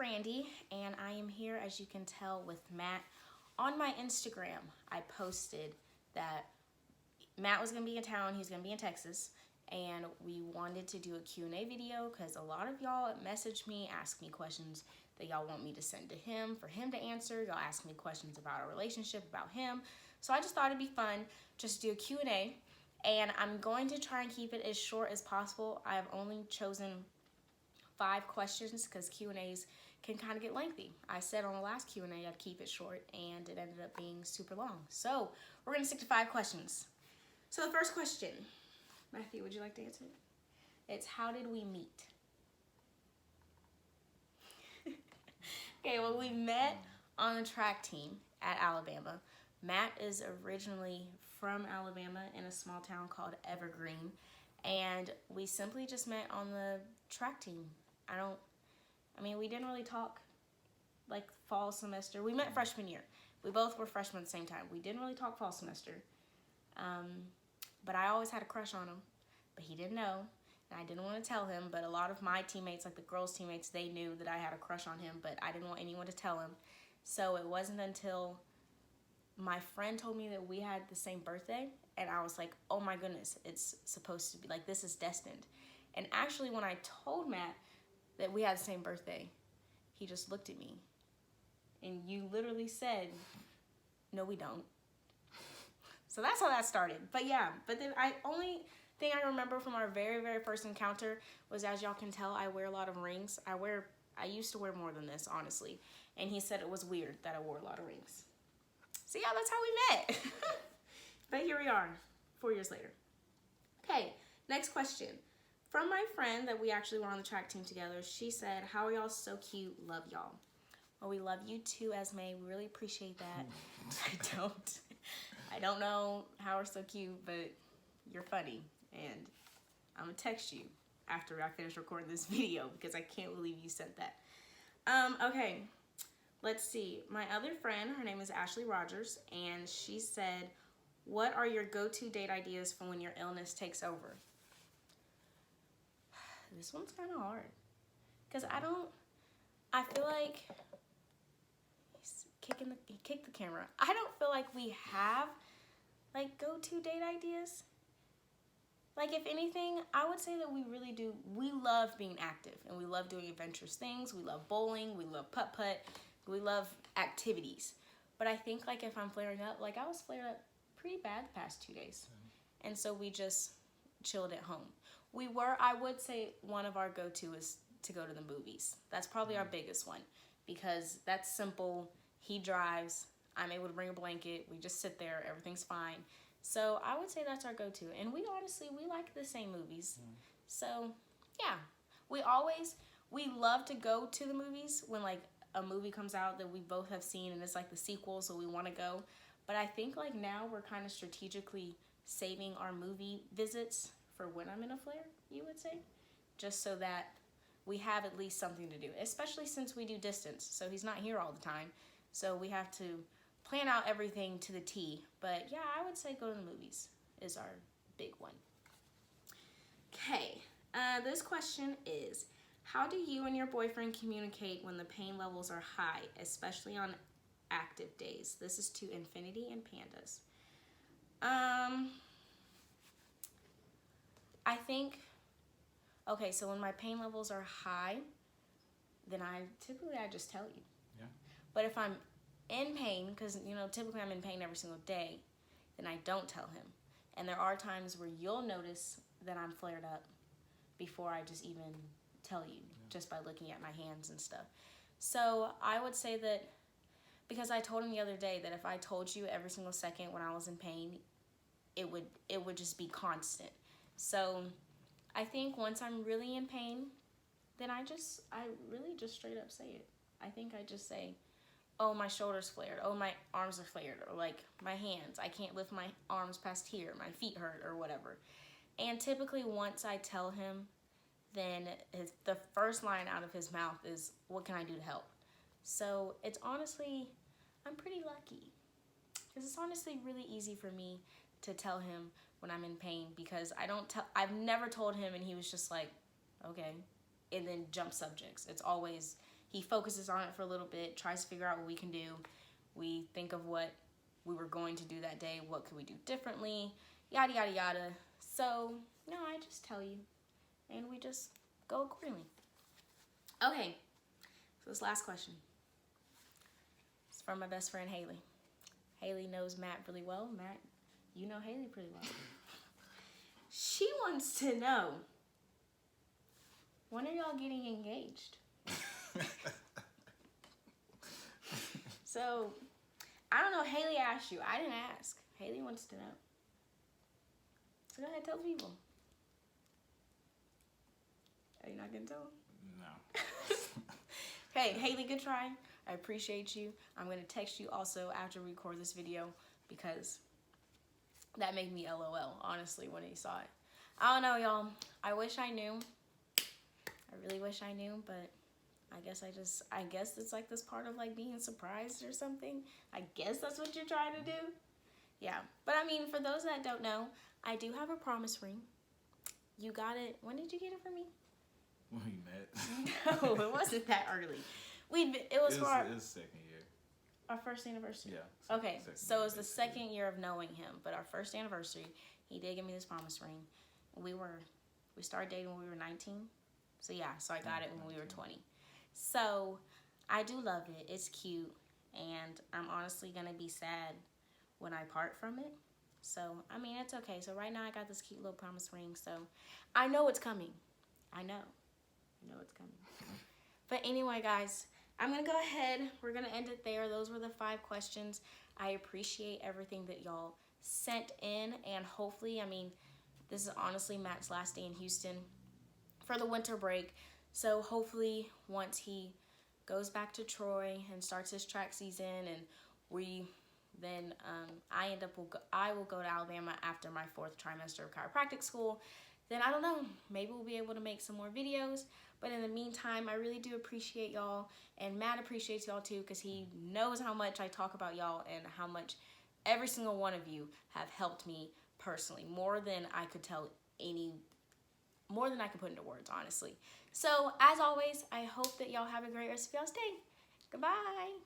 Randy, and I am here, as you can tell, with Matt. On my Instagram, I posted that Matt was going to be in town. He's going to be in Texas, and we wanted to do a Q&A video because a lot of y'all messaged me, asked me questions that y'all want me to send to him for him to answer. Y'all asked me questions about our relationship, about him. So I just thought it'd be fun just to do a Q&A, and I'm going to try and keep it as short as possible. I've only chosen 5 questions because Q&As can kind of get lengthy. I said on the last Q&A I'd keep it short, and it ended up being super long. So we're going to stick to 5 questions. So the first question, Matthew, would you like to answer it? It's how did we meet? Okay, well, we met on the track team at Alabama. Matt is originally from Alabama in a small town called Evergreen, and we simply just met on the track team. We didn't really talk like fall semester. We met freshman year. We both were freshmen at the same time. We didn't really talk fall semester. But I always had a crush on him, but he didn't know, and I didn't want to tell him, but a lot of my teammates, like the girls' teammates, they knew that I had a crush on him, but I didn't want anyone to tell him. So it wasn't until my friend told me that we had the same birthday, and I was like, oh my goodness, it's supposed to be, like, this is destined. And actually, when I told Matt that we had the same birthday, he just looked at me, and you literally said, no, we don't. So that's how that started. But yeah, but then only thing I remember from our very, very first encounter was, as y'all can tell, I wear a lot of rings. I used to wear more than this, honestly. And he said it was weird that I wore a lot of rings. So yeah, that's how we met. But here we are, 4 years later. Okay, next question. From my friend that we actually were on the track team together, she said, how are y'all so cute? Love y'all. Well, we love you too, Esme. We really appreciate that. I don't know how we're so cute, but you're funny. And I'm gonna text you after I finish recording this video because I can't believe you said that. Okay, let's see. My other friend, her name is Ashley Rogers, and she said, what are your go-to date ideas for when your illness takes over? This one's kind of hard because I feel like he kicked the camera. I don't feel like we have like go-to date ideas. Like, if anything, I would say that we really do. We love being active, and we love doing adventurous things. We love bowling. We love putt-putt. We love activities. But I think, like, if I'm flaring up, like, I was flared up pretty bad the past 2 days. And so we just chilled at home. I would say one of our go-to is to go to the movies. That's probably our biggest one because that's simple. He drives. I'm able to bring a blanket. We just sit there. Everything's fine. So I would say that's our go-to. And we like the same movies. So yeah, we love to go to the movies when like a movie comes out that we both have seen and it's like the sequel, so we want to go. But I think like now we're kind of strategically saving our movie visits for when I'm in a flare, you would say, just so that we have at least something to do, especially since we do distance. So he's not here all the time. So we have to plan out everything to the T. But yeah, I would say go to the movies is our big one. Okay, this question is, how do you and your boyfriend communicate when the pain levels are high, especially on active days? This is to Infinity and Pandas. I think, okay, so when my pain levels are high, then I just tell you. Yeah. But if I'm in pain, because, typically I'm in pain every single day, then I don't tell him. And there are times where you'll notice that I'm flared up before I just even tell you, just by looking at my hands and stuff. So I would say that, because I told him the other day that if I told you every single second when I was in pain, it would just be constant. So I think once I'm really in pain, then I really just straight up say it. I think I just say, oh, my shoulder's flared. Oh, my arms are flared. Or like my hands. I can't lift my arms past here. My feet hurt or whatever. And typically once I tell him, then the first line out of his mouth is, what can I do to help? So it's honestly, I'm pretty lucky. Because it's honestly really easy for me to tell him when I'm in pain, because I've never told him and he was just like, okay, and then jump subjects. It's always, he focuses on it for a little bit, tries to figure out what we can do. We think of what we were going to do that day, what could we do differently, yada, yada, yada. So, no, I just tell you, and we just go accordingly. Okay, so this last question. It's from my best friend, Haley. Haley knows Matt really well. Matt, you know Haley pretty well. She wants to know, when are y'all getting engaged? So, I don't know, Haley asked you. I didn't ask. Haley wants to know. So go ahead, tell the people. Are you not going to tell them? No. Hey, Haley, good try. I appreciate you. I'm going to text you also after we record this video because that made me LOL, honestly, when he saw it. I don't know, y'all. I wish I knew. I really wish I knew, but I guess it's like this part of like being surprised or something. I guess that's what you're trying to do. Yeah, but I mean, for those that don't know, I do have a promise ring. You got it. When did you get it for me? When we met. No, it wasn't that early. It was for our second year. Our first anniversary. Yeah. Okay, so it was the second year of knowing him, but our first anniversary, he did give me this promise ring. We started dating when we were 19. So yeah, so I got it when we were 20. So I do love it. It's cute, and I'm honestly gonna be sad when I part from it. So I mean, it's okay. So right now I got this cute little promise ring. So I know it's coming. I know it's coming. But anyway, guys, I'm gonna go ahead. We're gonna end it there. Those were the 5 questions. I appreciate everything that y'all sent in, and hopefully, I mean, this is honestly Matt's last day in Houston for the winter break. So hopefully once he goes back to Troy and starts his track season, and I will go to Alabama after my 4th trimester of chiropractic school. Then I don't know, maybe we'll be able to make some more videos. But in the meantime, I really do appreciate y'all, and Matt appreciates y'all too, because he knows how much I talk about y'all and how much every single one of you have helped me personally, more than I could put into words, honestly. So, as always, I hope that y'all have a great rest of y'all's day. Goodbye.